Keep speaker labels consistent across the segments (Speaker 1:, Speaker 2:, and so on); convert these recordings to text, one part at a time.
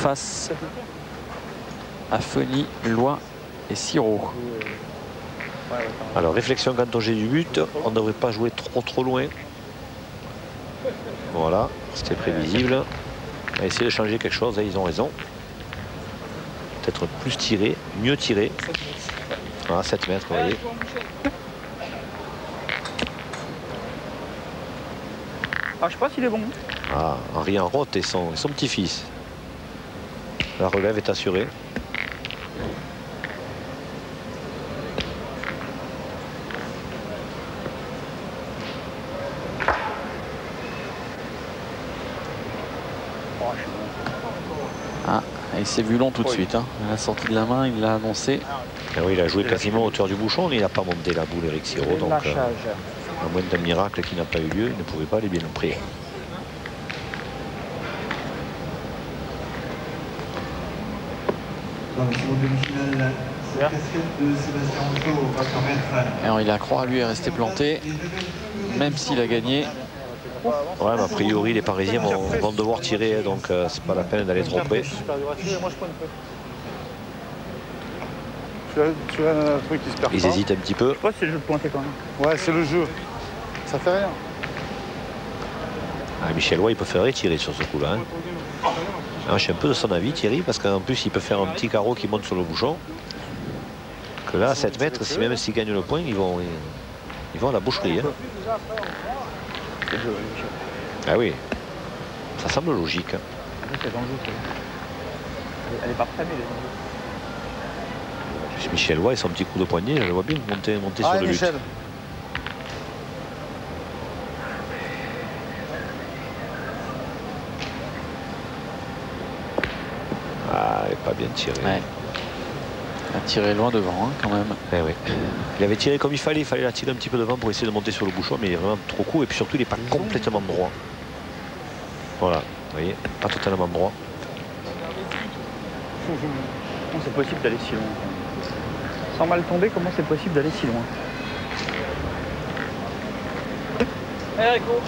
Speaker 1: face à Fony, Loy et Siro.
Speaker 2: Alors réflexion quand on jette du but, on ne devrait pas jouer trop loin. Voilà, c'était prévisible. On va essayer de changer quelque chose, ils ont raison. Peut-être plus tirer, mieux tirer. Voilà, 7 mètres, vous voyez.
Speaker 3: Ah, je sais pas s'il est bon.
Speaker 2: Ah, Henri en rote et son petit-fils. La relève est assurée.
Speaker 1: Ah, il s'est vu long tout de suite. Hein. À la sortie de la main, il l'a annoncé.
Speaker 2: Et oui, il a joué quasiment à hauteur du bouchon, mais il n'a pas monté la boule, Eric Siro. Donc, à moins d'un miracle qui n'a pas eu lieu, il ne pouvait pas aller bien près.
Speaker 1: Alors, il a Croix, lui, est resté planté, même s'il a gagné.
Speaker 2: Ouais, mais a priori, les Parisiens vont devoir tirer, donc c'est pas la peine d'aller trop près. Ils hésitent un petit peu.
Speaker 3: Je sais pas si c'est le jeu de pointer quand même.
Speaker 4: Ouais, c'est le jeu. Ça fait rien.
Speaker 2: Ah, Michel Loy, il peut faire tirer sur ce coup-là. Hein. Ah, je suis un peu de son avis, Thierry, parce qu'en plus, il peut faire un petit carreau qui monte sur le bouchon. Que là, à 7 mètres, si même s'ils gagnent le point, ils vont à la boucherie. Hein. Ah oui, ça semble logique.
Speaker 3: Elle est pas prête, mais
Speaker 2: Michel Loy, son petit coup de poignet, je le vois bien monter sur le but. Ah, il n'est pas bien tiré.
Speaker 1: Ouais. Il a tiré loin devant, hein, quand même.
Speaker 2: Eh oui. Il avait tiré comme il fallait la tirer un petit peu devant pour essayer de monter sur le bouchon, mais il est vraiment trop court et puis surtout il n'est pas complètement droit. Voilà, vous voyez, pas totalement droit.
Speaker 3: comment c'est possible d'aller si loin? Sans mal tomber, comment c'est possible d'aller si loin? Hey, Rico.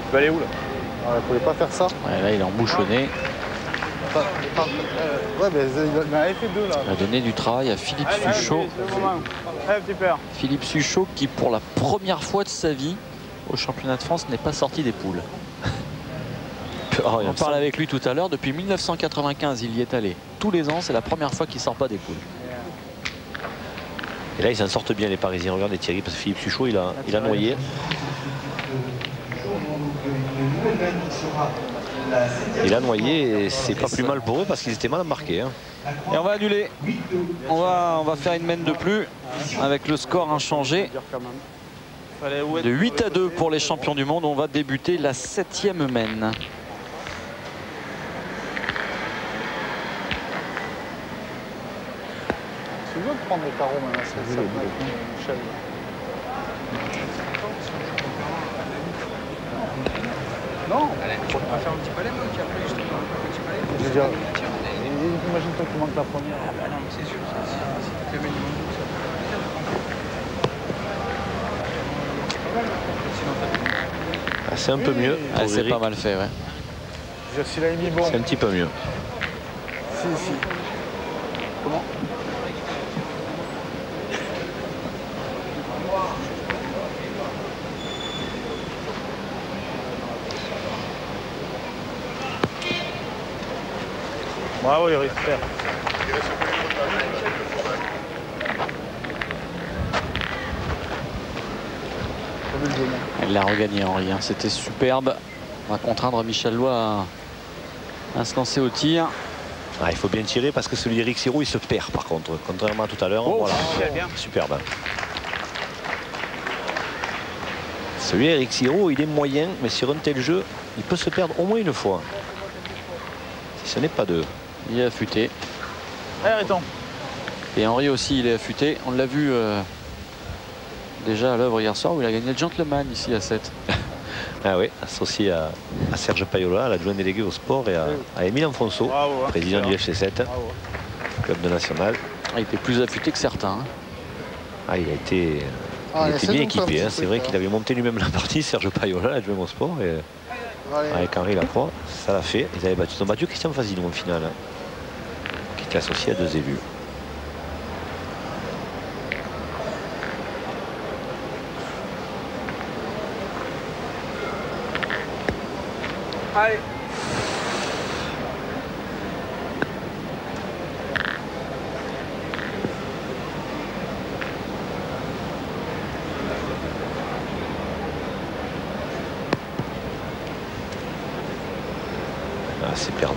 Speaker 3: Tu vas aller où là?
Speaker 4: Il ne pouvait pas faire ça.
Speaker 1: Ouais, là, il est embouchonné.
Speaker 4: Ouais, mais il en avait fait deux là.
Speaker 1: Il a donné du travail à Philippe Suchot. Philippe Suchot qui, pour la première fois de sa vie, au championnat de France, n'est pas sorti des poules. On parle avec lui tout à l'heure. Depuis 1995, il y est allé. Tous les ans, c'est la première fois qu'il ne sort pas des poules.
Speaker 2: Et là, ils s'en sortent bien, les Parisiens. Regardez Thierry, parce que Philippe Suchot, il a noyé. Il a noyé et c'est pas plus mal pour eux parce qu'ils étaient mal embarqués. Hein.
Speaker 1: Et on va annuler. On va faire une mène de plus avec le score inchangé. De 8-2 pour les champions du monde. On va débuter la 7e mène.
Speaker 4: Tu veux prendre les carreaux maintenant, c'est ça, Michel. Non.
Speaker 5: Allez, on va faire un petit palais, moi, puis après, justement, un petit palais.
Speaker 4: Je veux dire, imagine-toi qu'il manque la première.
Speaker 5: Ah bah non, mais c'est sûr, c'est le minimum.
Speaker 2: Ah, c'est un peu mieux.
Speaker 1: Ah, c'est pas mal fait, ouais.
Speaker 4: Je veux dire, s'il a mis bon.
Speaker 2: C'est un petit peu mieux.
Speaker 4: Si. Comment?
Speaker 3: Bravo, Eric, super.
Speaker 1: Il l'a regagné, Henri. Hein. C'était superbe. On va contraindre Michel Loy à se lancer au tir.
Speaker 2: Ah, il faut bien tirer parce que celui d'Eric Siro, il se perd par contre. Contrairement à tout à l'heure.
Speaker 1: Oh,
Speaker 2: voilà. Superbe. Celui d'Eric Siro, il est moyen, mais sur un tel jeu, il peut se perdre au moins une fois. Si ce n'est pas deux.
Speaker 1: Il est affûté.
Speaker 3: Arrêtons.
Speaker 1: Et Henri aussi, il est affûté. On l'a vu déjà à l'œuvre hier soir où il a gagné le Gentleman ici à 7.
Speaker 2: Ah oui, associé à Serge Payola, à l'adjoint délégué au sport, et à Émile Enfonso, président du FC 7, club de national.
Speaker 1: Il était plus affûté que certains. Hein.
Speaker 2: Ah, il a été Il était bien équipé, hein. C'est vrai qu'il avait monté lui-même la partie, Serge Payola, adjoint au sport. Et avec Henri Lacroix, ça l'a fait. Ils ont battu Christian Fazinou en finale, hein, qui était associé à 2 élus.
Speaker 5: Allez.
Speaker 2: Ah, c'est perdu.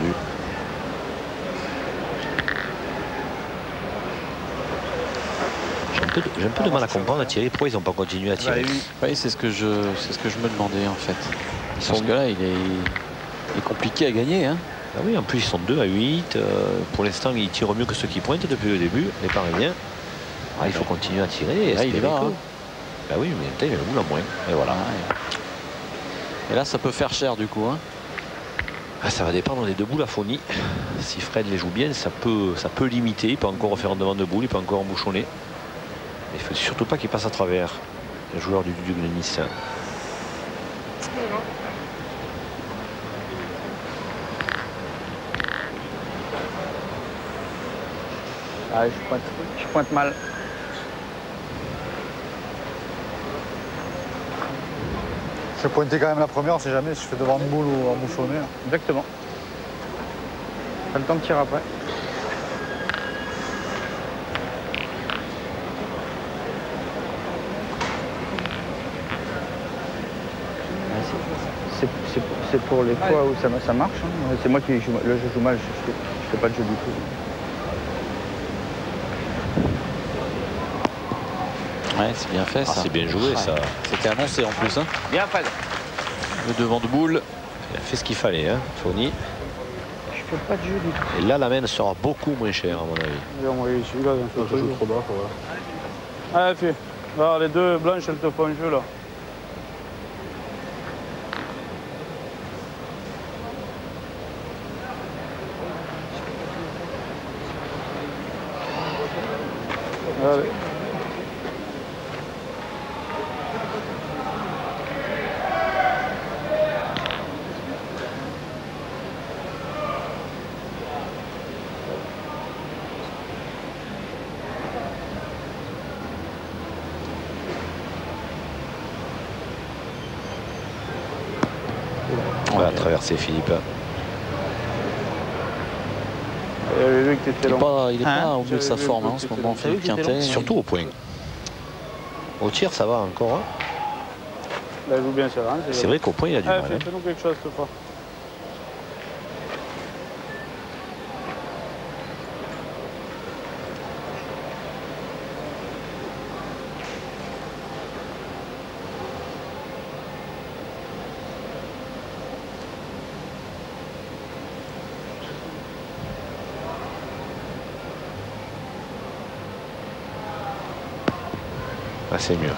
Speaker 2: J'ai un peu de mal à comprendre, Thierry, pourquoi ils n'ont pas continué à tirer.
Speaker 1: Oui, c'est ce que je me demandais en fait. Parce que là, il est compliqué à gagner. Hein.
Speaker 2: Ah oui, en plus ils sont 2 à 8. Pour l'instant, ils tirent mieux que ceux qui pointent depuis le début, les Parisiens. Ah, il faut continuer à tirer.
Speaker 1: Là, il est là. Hein.
Speaker 2: Bah oui, mais il a le boule en moins. Et voilà.
Speaker 1: Et là, ça peut faire cher du coup. Hein.
Speaker 2: Ah, ça va dépendre des 2 boules à Fauny. Si Fred les joue bien, ça peut limiter. Il peut encore refaire un devant de boule, il peut encore embouchonner. Il ne faut surtout pas qu'il passe à travers le joueur du Duc de Nice.
Speaker 3: Ah, je pointe mal.
Speaker 4: Je vais pointer quand même la première, on sait jamais si je fais devant de boule ou embouchonné.
Speaker 3: Exactement. Pas le temps de tirer après. C'est pour les fois où ça marche. Hein. C'est moi qui joue. Là, je joue mal, je fais pas de jeu du tout.
Speaker 1: Ouais, c'est bien fait ça.
Speaker 2: C'est bien joué ça.
Speaker 1: C'était annoncé en plus. Hein.
Speaker 3: Bien Fred.
Speaker 1: Le devant de boule.
Speaker 2: Il a fait ce qu'il fallait, hein, Fauny.
Speaker 3: Je fais pas de jeu du tout.
Speaker 2: Et là, la main sera beaucoup moins chère, à mon avis.
Speaker 4: Oui, celui-là, je joue trop bas. Voilà. Allez, fille. Alors, les 2 blanches, elles te font un jeu là. Allez.
Speaker 2: On va traverser Philippe.
Speaker 1: Il est pas au mieux de sa forme hein, en ce moment, Philippe Quintet.
Speaker 2: Surtout au point. Au tir, ça va encore. Hein.
Speaker 4: Là, il joue bien,
Speaker 2: c'est vrai qu'au point, il a du mal. Hein.
Speaker 4: Fais-nous quelque chose cette fois.
Speaker 2: Ah, c'est mieux.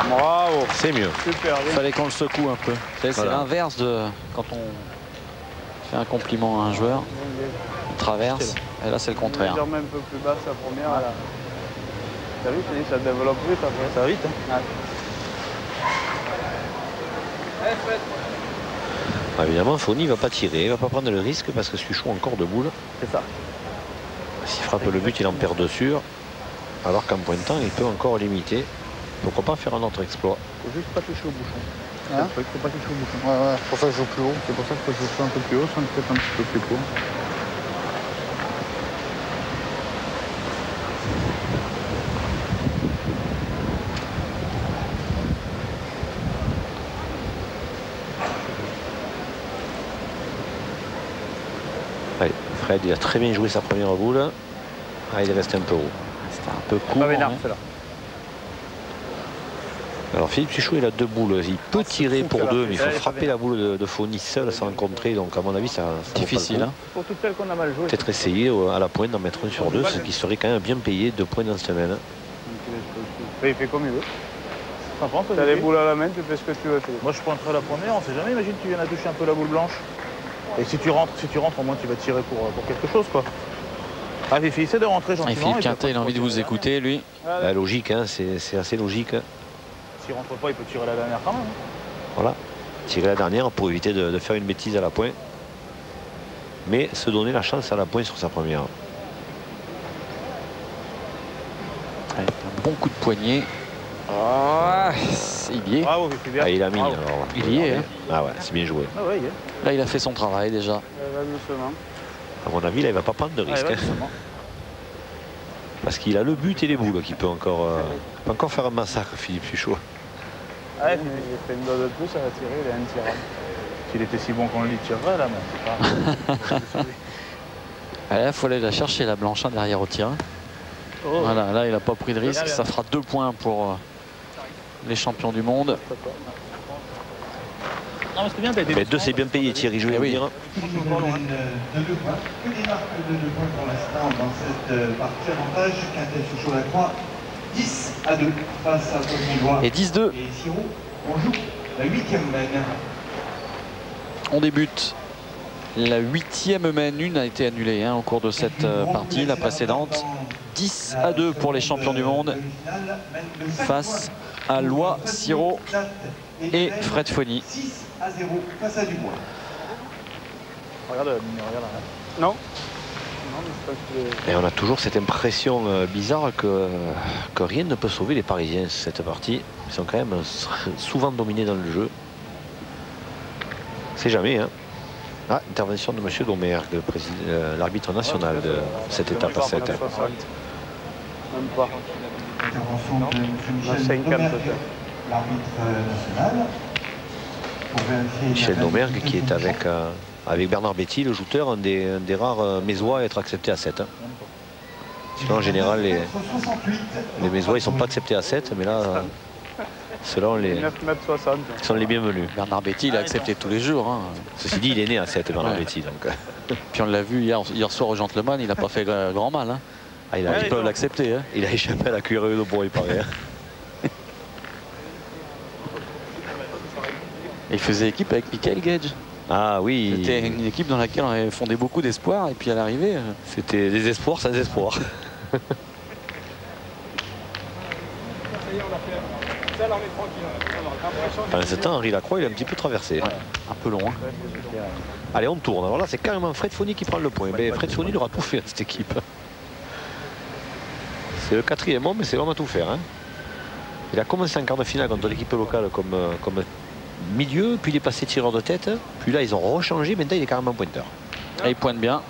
Speaker 4: Bravo.
Speaker 2: C'est mieux.
Speaker 4: Super bien.
Speaker 1: Il fallait qu'on le secoue un peu. C'est
Speaker 2: Voilà.
Speaker 1: l'inverse de quand on fait un compliment à un joueur. On traverse. Et là, c'est le contraire.
Speaker 4: Légèrement un peu plus basse la première. Voilà. T'as vu, ça développe vite après. Ça va vite. Hein.
Speaker 5: Allez, Fred.
Speaker 2: Ah, évidemment, Fauny ne va pas tirer, il ne va pas prendre le risque parce que Suchon a encore de boules.
Speaker 3: C'est ça.
Speaker 2: S'il frappe le but, il en perd 2 sûrs. Alors qu'en pointant, il peut encore limiter. Pourquoi pas faire un autre exploit?
Speaker 3: Faut juste pas toucher au bouchon.
Speaker 4: Hein?
Speaker 3: Faut pas toucher au bouchon.
Speaker 4: Ouais, c'est pour ça que je joue plus haut.
Speaker 3: C'est pour ça qu'il faut jouer un peu plus haut, sans peut-être un petit peu plus court.
Speaker 2: Allez, Fred, il a très bien joué sa première boule. Ah, il est resté un peu haut.
Speaker 1: C'était un peu court.
Speaker 3: Pas vénère,
Speaker 1: hein.
Speaker 3: c'est là.
Speaker 2: Alors Philippe Suchot, il a 2 boules. Il peut tirer pour 2, mais il faut frapper la boule de Fauny seul sans rencontrer. Donc à mon avis, ça
Speaker 1: Difficile. Hein.
Speaker 3: Pour toutes celles qu'on a mal joué.
Speaker 2: Peut-être essayer à la pointe d'en mettre 1 sur 2, ce qui serait quand même bien payé 2 points dans la semaine.
Speaker 4: Il fait comme il veut. T'as les boules à la main, tu fais ce que tu veux. Moi je pointerai la première, on sait jamais, imagine tu viens à toucher un peu la boule blanche. Et si tu rentres, au moins tu vas tirer pour quelque chose quoi. Ah, Fifi, essaie de rentrer gentiment.
Speaker 1: Philippe Quintet, il a envie de vous écouter, lui.
Speaker 2: La logique, hein, c'est assez logique.
Speaker 4: S'il rentre pas, il peut tirer la dernière quand même.
Speaker 2: Voilà. Tirer la dernière pour éviter de faire une bêtise à la pointe. Mais se donner la chance à la pointe sur sa première.
Speaker 1: Allez, un bon coup de poignet. Oh, il y est.
Speaker 4: Bravo, Fifi, bien.
Speaker 2: Ah, il a mis.
Speaker 4: Bravo.
Speaker 2: Alors,
Speaker 1: Il y est. Hein.
Speaker 2: Ah ouais, c'est bien joué.
Speaker 4: Ah ouais, il y est.
Speaker 1: Là, il a fait son travail déjà.
Speaker 4: Va doucement.
Speaker 2: À mon avis, là, il va pas prendre de risque.
Speaker 4: Ouais,
Speaker 2: Hein. Parce qu'il a le but et les boules qui peut encore faire un massacre, Philippe Suchot.
Speaker 4: Ah, il fait une dose de plus, ça va tirer, il est intirable. S'il était si bon qu'on le tirerait là, mais c'est pas.
Speaker 1: Allez, il faut aller la chercher, la blanche, hein, derrière au tir. Oh. Voilà, là, il n'a pas pris de risque. Ça fera 2 points pour les champions du monde.
Speaker 4: Non, mais bien,
Speaker 2: mais 2, c'est bien payé, Thierry, je vais vous dire.
Speaker 6: Que des marques de 2 points pour l'instant dans cette partie avantage. Quintet Suchot Lacroix, 10 à 2 face à Poivron-Loire.
Speaker 1: Et 10-2.
Speaker 6: Et Siro, on joue la 8e mène.
Speaker 1: On débute. La 8e mène, une a été annulée au cours de cette partie, la précédente. 10 à 2 pour les champions du monde face à Lois, Siro et Fred Fonny.
Speaker 6: 6 à 0 face à Dubois.
Speaker 4: Regarde là. Non.
Speaker 2: Et on a toujours cette impression bizarre que rien ne peut sauver les Parisiens cette partie. Ils sont quand même souvent dominés dans le jeu. C'est jamais, hein. Ah, intervention de M. Domergue, l'arbitre national de cette étape à 7.
Speaker 4: Même pas.
Speaker 6: Intervention de M. Michel Domergue, l'arbitre national.
Speaker 2: Michel Domergue qui est avec Bernard Betty, le jouteur, un des rares Mésois à être accepté à 7. Hein. Sinon, en général, les Mésois, ils ne sont pas acceptés à 7, mais là, ceux-là, sont les bienvenus.
Speaker 1: Bernard Betty, il a accepté tous les jours. Hein.
Speaker 2: Ceci dit, il est né à 7, Bernard Betty. Donc.
Speaker 1: Puis on l'a vu hier soir au Gentleman, il n'a pas fait grand mal. Hein.
Speaker 2: Ah,
Speaker 1: ils peuvent l'accepter. Hein.
Speaker 2: Il a échappé à la cuillerée de bois, il paraît.
Speaker 1: Il faisait équipe avec Michael Gage.
Speaker 2: Ah oui.
Speaker 1: C'était une équipe dans laquelle on avait fondé beaucoup d'espoir. Et puis à l'arrivée...
Speaker 2: C'était des espoirs sans espoir. Pendant ce temps, Henri Lacroix, il est un petit peu traversé.
Speaker 1: Ouais, un peu long. Hein.
Speaker 2: Allez, on tourne. Alors là, c'est carrément Fred Fonny qui prend le point. Mais Fred Fonny, il aura tout fait à cette équipe. C'est le 4e homme, mais c'est l'homme à tout faire. Hein. Il a commencé en quart de finale contre l'équipe locale comme milieu, puis il est passé tireur de tête. Puis là, ils ont rechangé. Maintenant, il est carrément pointeur.
Speaker 1: Et il pointe bien,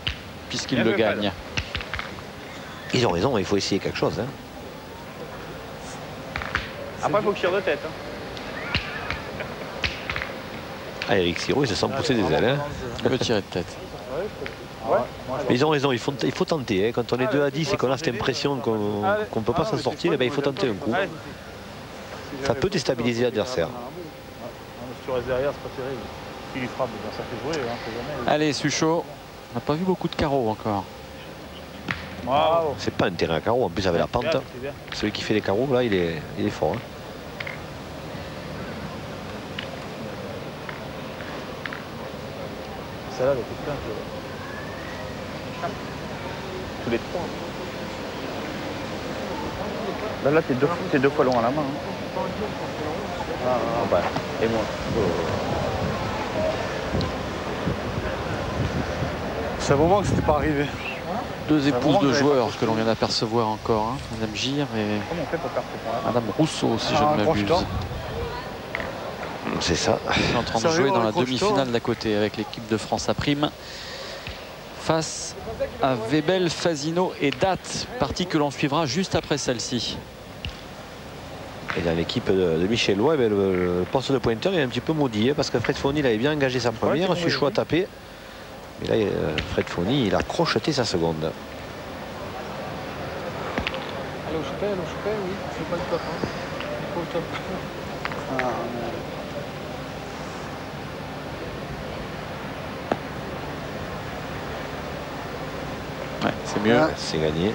Speaker 1: puisqu'il le gagne.
Speaker 2: Ils ont raison, il faut essayer quelque chose. Hein.
Speaker 4: Après, il faut qu'il tire de tête. Hein.
Speaker 2: Ah, Eric Siro, il se sent pousser des ailes. Hein.
Speaker 1: Il peut tirer de tête.
Speaker 4: Ouais.
Speaker 2: Mais ils ont raison, il faut tenter. Hein. Quand on est 2 à 10 et qu'on a cette impression qu'on ne peut pas s'en sortir, eh ben, il faut tenter un coup. Ça peut déstabiliser l'adversaire.
Speaker 4: Si tu restes derrière, c'est pas terrible. S'il frappe, ça fait jouer. Hein,
Speaker 1: allez, Suchot. On n'a pas vu beaucoup de carreaux encore.
Speaker 4: Wow.
Speaker 2: C'est pas un terrain à carreaux, en plus avec la pente. Celui qui fait les carreaux, là, il est fort. Hein.
Speaker 4: Celle-là, elle était plein. Tous les 3.
Speaker 3: Là, t'es 2 fois long à la main. Hein.
Speaker 2: Bah, et moi.
Speaker 4: C'est un moment que c'était pas arrivé.
Speaker 1: 2 épouses de joueurs que l'on vient d'apercevoir encore. Hein. Madame Gire et
Speaker 4: comment on fait pour faire ce point-là?
Speaker 1: Madame Rousseau, si je ne m'abuse.
Speaker 2: C'est ça.
Speaker 1: Ils sont en train de jouer dans la demi-finale d'à côté avec l'équipe de France à prime. Face à Webel, Fasino et Date. Partie que l'on suivra juste après celle-ci.
Speaker 2: Et dans l'équipe de Michel Lois, le poste de pointeur est un petit peu maudit. Hein, parce que Fred Fonny, il avait bien engagé sa première. Suchot a tapé. Mais là, Fred Fonny, il a crocheté sa seconde.
Speaker 5: Allez au chopet, oui. C'est pas le top. Hein. Pas le top.
Speaker 1: Ouais, c'est mieux.
Speaker 2: C'est gagné.